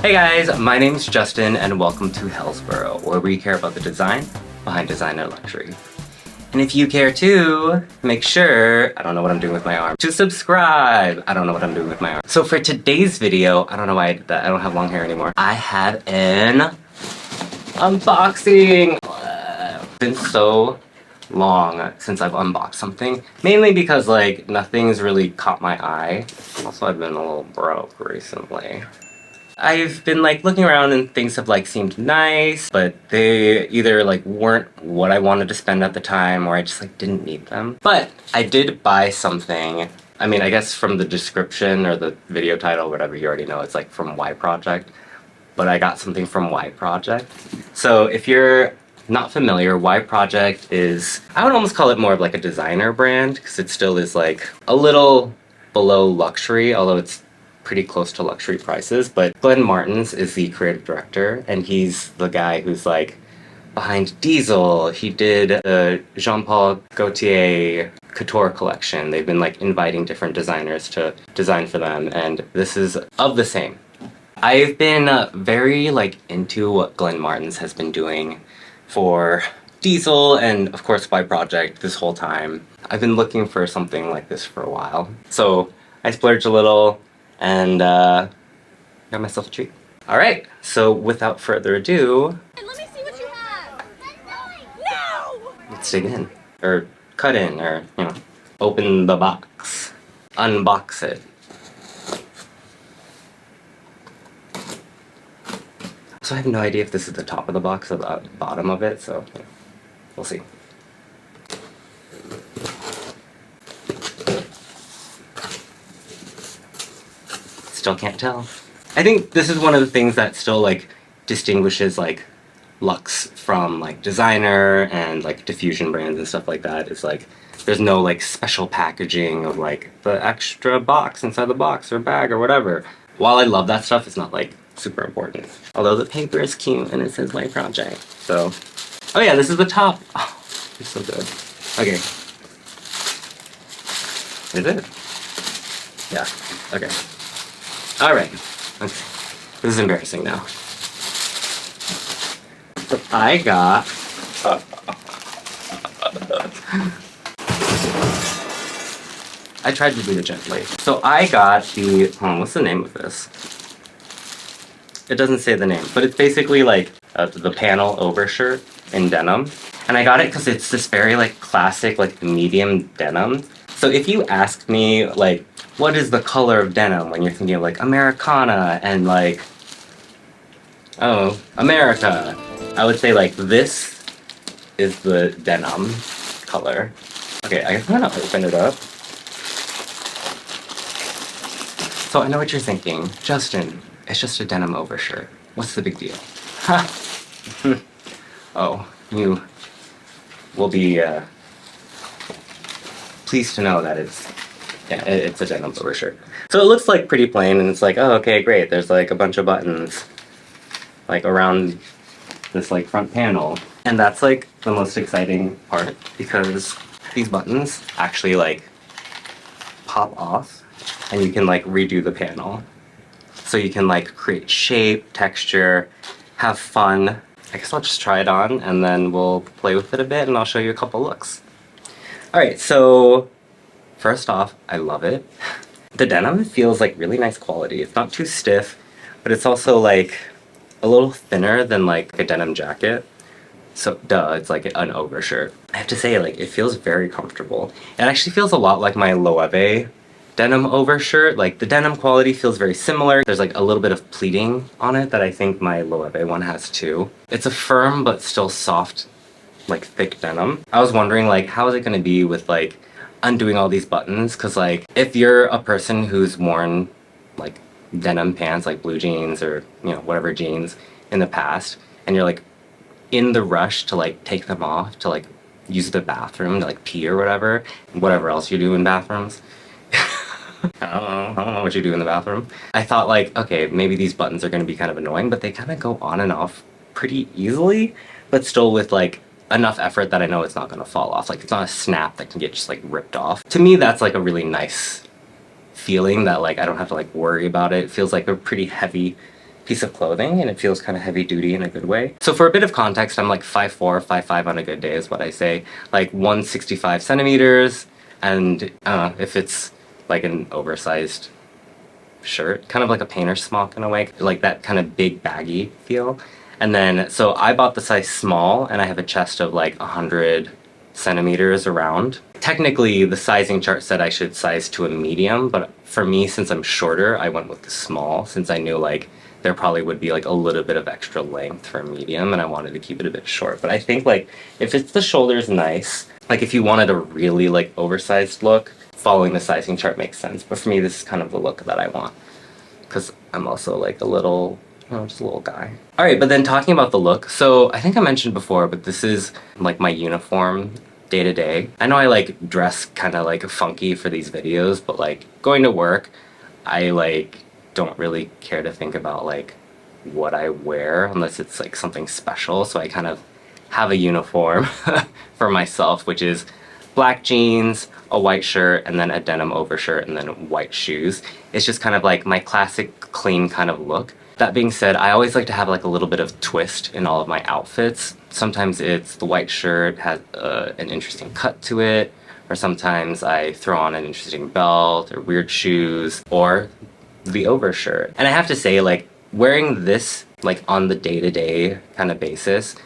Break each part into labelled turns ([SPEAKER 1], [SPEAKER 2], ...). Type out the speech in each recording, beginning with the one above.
[SPEAKER 1] Hey guys, my name's Justin and welcome to Hellsborough, where we care about the design behind designer luxury. And if you care too, make sure, I don't know what I'm doing with my arm, to subscribe. I don't know what I'm doing with my arm. So for today's video, I don't know why I did that, I don't have long hair anymore. I have an unboxing. It's been so long since I've unboxed something, mainly because like nothing's really caught my eye. Also, I've been a little broke recently. I've been like looking around and things have like seemed nice, but they either like weren't what I wanted to spend at the time or I just like didn't need them. But I did buy something. I mean, I guess from the description or the video title, whatever, you already know it's like from Y Project. But I got something from Y Project. So if you're not familiar, Y Project is, I would almost call it more of like a designer brand because it still is like a little below luxury, although it's pretty close to luxury prices. But Glen Martens is the creative director, and he's the guy who's like behind Diesel. He did the Jean-Paul Gaultier couture collection. They've been like inviting different designers to design for them, and this is of the same. I've been very like into what Glen Martens has been doing for Diesel and of course Y Project this whole time. I've been looking for something like this for a while. So I splurged a little and got myself a treat. Alright, so without further ado,
[SPEAKER 2] Let me see what you have. No!
[SPEAKER 1] let's dig in. Or cut in, or, you know, open the box. Unbox it. So I have no idea if this is the top of the box or the bottom of it, so yeah, we'll see. Still can't tell. I think this is one of the things that still like distinguishes like luxe from like designer and like diffusion brands and stuff like that. It's like there's no like special packaging of like the extra box inside the box or bag or whatever. While I love that stuff, it's not like super important. Although the paper is cute and it says My Project. So, oh yeah, this is the top. Oh, it's so good. Okay. Is it? Yeah, okay. Alright, okay. This is embarrassing now. So I got... I tried to do it gently. So I got the... what's the name of this? It doesn't say the name, but it's basically like the panel overshirt in denim. And I got it because it's this very like classic like medium denim. So if you asked me like, what is the color of denim when you're thinking of like Americana and like, oh, America, I would say like this is the denim color. Okay, I guess I'm gonna open it up. So I know what you're thinking, Justin, it's just a denim overshirt. What's the big deal? Ha! Oh, you will be pleased to know that it's a denim overshirt. So it looks like pretty plain, and it's like, oh, okay, great. There's like a bunch of buttons like around this like front panel. And that's like the most exciting part because these buttons actually like pop off and you can like redo the panel. So you can like create shape, texture, have fun. I guess I'll just try it on and then we'll play with it a bit and I'll show you a couple looks. Alright, so first off, I love it. The denim feels like really nice quality. It's not too stiff, but it's also like a little thinner than like a denim jacket. So duh, it's like an overshirt. I have to say, like, it feels very comfortable. It actually feels a lot like my Loewe denim overshirt. Like the denim quality feels very similar. There's like a little bit of pleating on it that I think my Loewe one has too. It's a firm but still soft, like thick denim. I was wondering like, how is it gonna be with like undoing all these buttons? Cause like, if you're a person who's worn like denim pants, like blue jeans or, you know, whatever jeans in the past, and you're like in the rush to like take them off to like use the bathroom to like pee or whatever else you do in bathrooms. I don't know what you do in the bathroom. I thought like, okay, maybe these buttons are gonna be kind of annoying, but they kind of go on and off pretty easily, but still with like enough effort that I know it's not gonna fall off. Like it's not a snap that can get just like ripped off. To me, that's like a really nice feeling that like I don't have to like worry about it. It feels like a pretty heavy piece of clothing, and it feels kind of heavy duty in a good way. So for a bit of context, I'm like 5'4", 5'5" on a good day is what I say. Like 165 centimeters, and if it's like an oversized shirt, kind of like a painter's smock in a way, like that kind of big baggy feel. And then, so I bought the size small, and I have a chest of like 100 centimeters around. Technically, the sizing chart said I should size to a medium, but for me, since I'm shorter, I went with the small, since I knew like there probably would be like a little bit of extra length for a medium, and I wanted to keep it a bit short. But I think like if it's the shoulders nice, like if you wanted a really like oversized look, following the sizing chart makes sense. But for me, this is kind of the look that I want, because I'm also like a little, just a little guy. All right, but then talking about the look, so I think I mentioned before, but this is like my uniform day to day. I know I like dress kind of like funky for these videos, but like going to work, I like don't really care to think about like what I wear unless it's like something special. So I kind of have a uniform for myself, which is black jeans, a white shirt, and then a denim overshirt, and then white shoes. It's just kind of like my classic clean kind of look. That being said, I always like to have like a little bit of twist in all of my outfits. Sometimes it's the white shirt has an interesting cut to it, or sometimes I throw on an interesting belt or weird shoes, or the overshirt. And I have to say, like, wearing this like on the day-to-day kind of basis,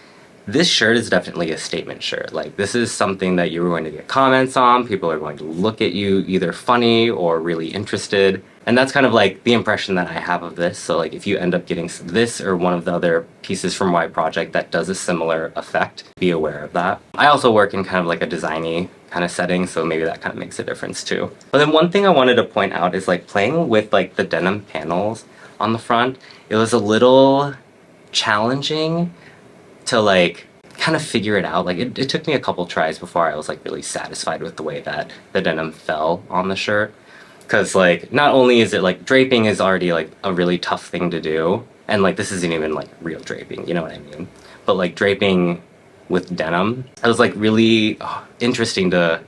[SPEAKER 1] this shirt is definitely a statement shirt. Like, this is something that you're going to get comments on. People are going to look at you either funny or really interested. And that's kind of like the impression that I have of this. So like if you end up getting this or one of the other pieces from my project that does a similar effect, be aware of that. I also work in kind of like a designy kind of setting, so maybe that kind of makes a difference too. But then one thing I wanted to point out is like playing with like the denim panels on the front. It was a little challenging to like kind of figure it out. Like it took me a couple tries before I was like really satisfied with the way that the denim fell on the shirt. Because like not only is it like draping is already like a really tough thing to do, and like this isn't even like real draping, you know what I mean? But like draping with denim, it was like really interesting to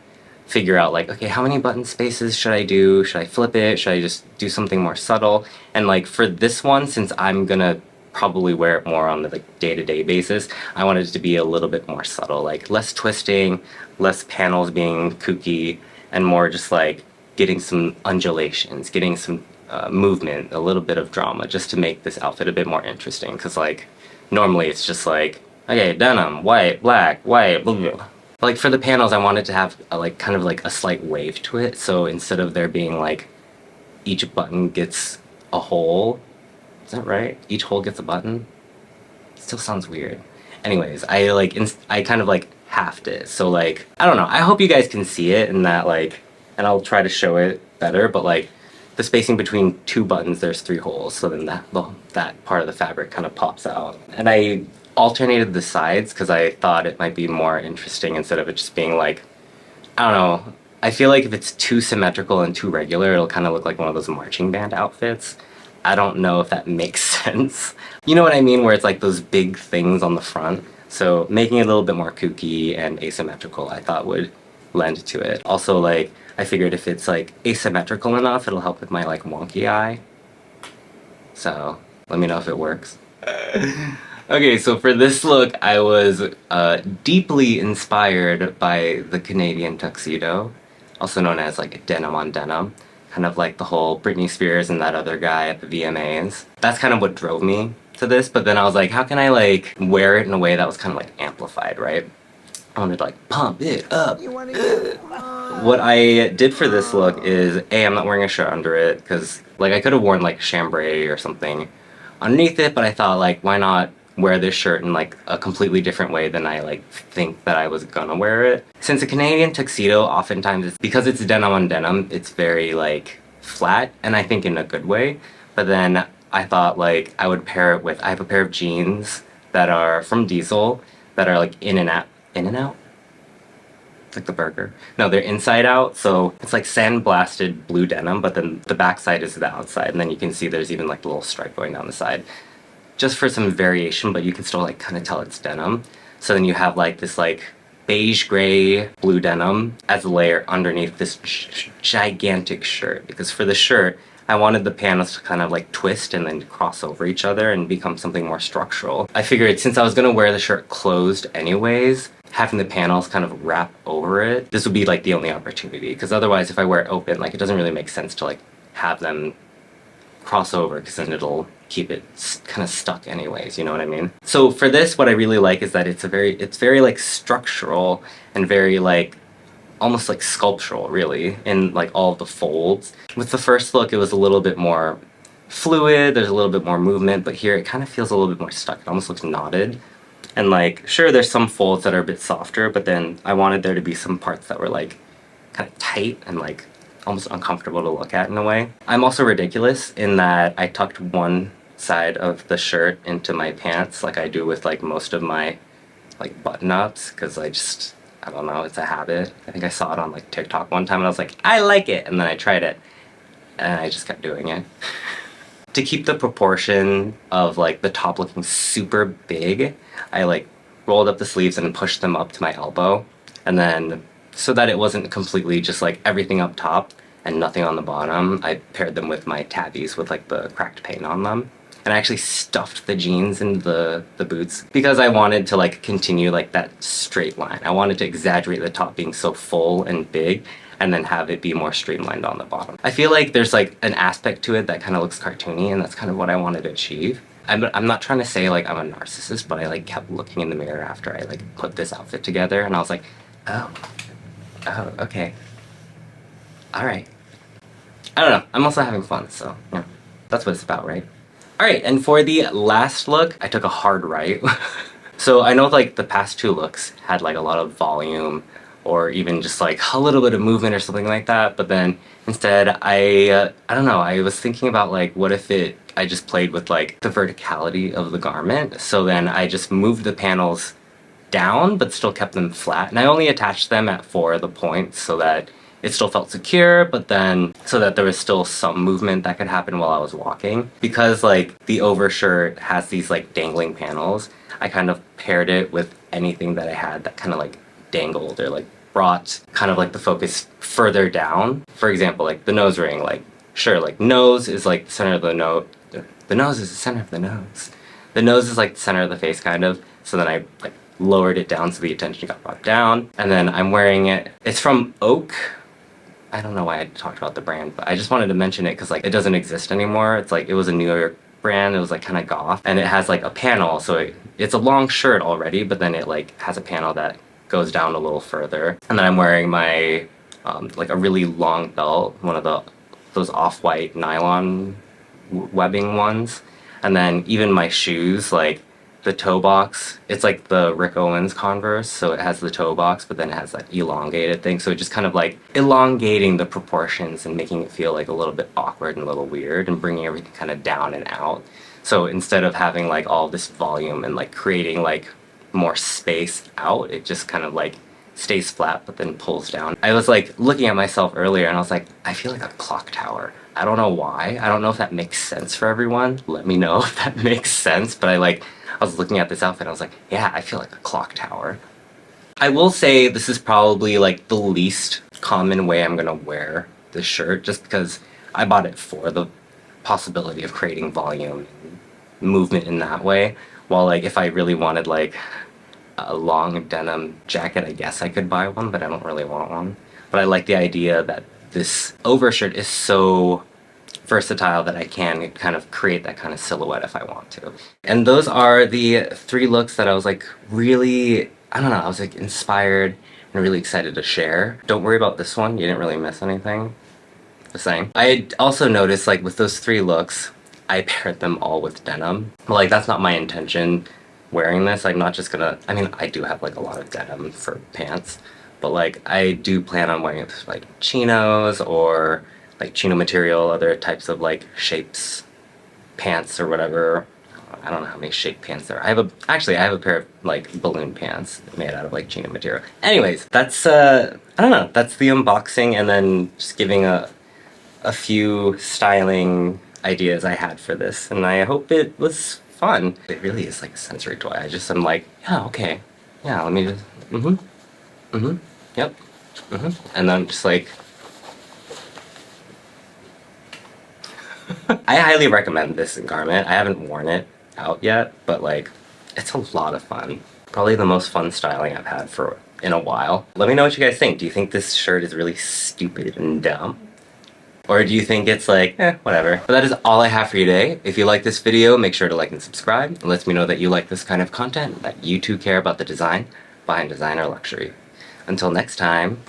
[SPEAKER 1] figure out like, okay, how many button spaces should I do? Should I flip it? Should I just do something more subtle? And like for this one, since I'm gonna probably wear it more on the like day-to-day basis, I wanted it to be a little bit more subtle, like less twisting, less panels being kooky, and more just like getting some undulations, getting some movement, a little bit of drama, just to make this outfit a bit more interesting. Because like normally it's just like, okay, denim, white, black, white, blah, blah, blah. Like for the panels, I wanted to have a, like kind of like a slight wave to it. So instead of there being like each button gets a hole, is that right? Each hole gets a button? Still sounds weird. Anyways, I kind of like halved it. So like, I don't know. I hope you guys can see it in that like, and I'll try to show it better, but like the spacing between two buttons, there's 3 holes. So then that part of the fabric kind of pops out. And I alternated the sides because I thought it might be more interesting instead of it just being like, I don't know. I feel like if it's too symmetrical and too regular, it'll kind of look like one of those marching band outfits. I don't know if that makes sense. You know what I mean? Where it's like those big things on the front. So making it a little bit more kooky and asymmetrical, I thought would lend to it. Also, like, I figured if it's like asymmetrical enough, it'll help with my like wonky eye. So let me know if it works. Okay, so for this look, I was deeply inspired by the Canadian tuxedo, also known as like denim on denim. Kind of like the whole Britney Spears and that other guy at the VMAs. That's kind of what drove me to this, but then I was like, how can I like wear it in a way that was kind of like amplified, right? I wanted to like pump it up. What I did for this look is, I'm not wearing a shirt under it, because like I could have worn like chambray or something underneath it, but I thought like, why not wear this shirt in like a completely different way than I like think that I was gonna wear it. Since a Canadian tuxedo, oftentimes because it's denim on denim, it's very like flat, and I think in a good way. But then I thought like I would pair it with, I have a pair of jeans that are from Diesel that are like in and out, like the burger. No, they're inside out, so it's like sandblasted blue denim, but then the back side is the outside, and then you can see there's even like a little stripe going down the side. Just for some variation, but you can still like kind of tell it's denim. So then you have like this like beige gray blue denim as a layer underneath this gigantic shirt, because for the shirt I wanted the panels to kind of like twist and then cross over each other and become something more structural. I figured since I was gonna wear the shirt closed anyways, having the panels kind of wrap over it, this would be like the only opportunity. Because otherwise, if I wear it open, like it doesn't really make sense to like have them cross over, because then it'll keep it kind of stuck anyways, you know what I mean? So for this, what I really like is that it's very like structural and very like almost like sculptural, really, in like all of the folds. With the first look, it was a little bit more fluid, there's a little bit more movement, but here it kind of feels a little bit more stuck. It almost looks knotted. And like, sure, there's some folds that are a bit softer, but then I wanted there to be some parts that were like kind of tight and like almost uncomfortable to look at in a way. I'm also ridiculous in that I tucked one side of the shirt into my pants like I do with like most of my like button-ups, because I don't know, it's a habit. I think I saw it on like TikTok one time and I was like, I like it, and then I tried it and I just kept doing it. To keep the proportion of like the top looking super big, I like rolled up the sleeves and pushed them up to my elbow, and then so that it wasn't completely just like everything up top and nothing on the bottom, I paired them with my tabbies with like the cracked paint on them. And I actually stuffed the jeans in the boots because I wanted to like continue like that straight line. I wanted to exaggerate the top being so full and big and then have it be more streamlined on the bottom. I feel like there's like an aspect to it that kind of looks cartoony, and that's kind of what I wanted to achieve. I'm not trying to say like I'm a narcissist, but I like kept looking in the mirror after I like put this outfit together and I was like, oh, okay. All right. I don't know. I'm also having fun, so yeah, that's what it's about, right? All right, and for the last look, I took a hard right. So I know like the past two looks had like a lot of volume or even just like a little bit of movement or something like that, but then instead I don't know, I was thinking about like what if I just played with like the verticality of the garment. So then I just moved the panels down but still kept them flat, and I only attached them at 4 of the points so that it still felt secure, but then so that there was still some movement that could happen while I was walking. Because like the overshirt has these like dangling panels, I kind of paired it with anything that I had that kind of like dangled or like brought kind of like the focus further down. For example, like the nose ring, like sure, like nose is like the center of the nose. The nose is the center of the nose. The nose is like the center of the face kind of. So then I like lowered it down so the attention got brought down. And then I'm wearing it. It's from Oak. I don't know why I talked about the brand, but I just wanted to mention it because like it doesn't exist anymore. It's like it was a New York brand. It was like kind of goth, and it has like a panel. So it's a long shirt already, but then it like has a panel that goes down a little further. And then I'm wearing my like a really long belt, one of those off-white nylon webbing ones. And then even my shoes, like the toe box, it's like the Rick Owens Converse, so it has the toe box, but then it has that elongated thing, so it just kind of like elongating the proportions and making it feel like a little bit awkward and a little weird and bringing everything kind of down and out. So instead of having like all this volume and like creating like more space out, it just kind of like stays flat but then pulls down. I was like looking at myself earlier and I was like, I feel like a clock tower. I don't know why. I don't know if that makes sense for everyone. Let me know if that makes sense, but I was looking at this outfit and I was like, yeah, I feel like a clock tower. I will say this is probably like the least common way I'm gonna wear this shirt, just because I bought it for the possibility of creating volume and movement in that way. While like if I really wanted like a long denim jacket, I guess I could buy one, but I don't really want one. But I like the idea that this overshirt is so versatile that I can kind of create that kind of silhouette if I want to. And those are the 3 looks that I was like really, I don't know, I was like inspired and really excited to share. Don't worry about this one, you didn't really miss anything. Just saying. I had also noticed like with those 3 looks, I paired them all with denim. But like that's not my intention wearing this. I'm not just gonna, I mean, I do have like a lot of denim for pants, but like I do plan on wearing it with like chinos or like chino material, other types of like shapes, pants or whatever. I don't know how many shape pants there are. I have a pair of like balloon pants made out of like chino material. Anyways, that's I don't know, that's the unboxing, and then just giving a few styling ideas I had for this, and I hope it was fun. It really is like a sensory toy. I'm like, yeah, okay. Yeah, let me just yep. And then just like I highly recommend this garment. I haven't worn it out yet, but like, it's a lot of fun. Probably the most fun styling I've had for in a while. Let me know what you guys think. Do you think this shirt is really stupid and dumb? Or do you think it's like, whatever. But that is all I have for you today. If you like this video, make sure to like and subscribe. It lets me know that you like this kind of content, that you too care about the design behind designer luxury. Until next time.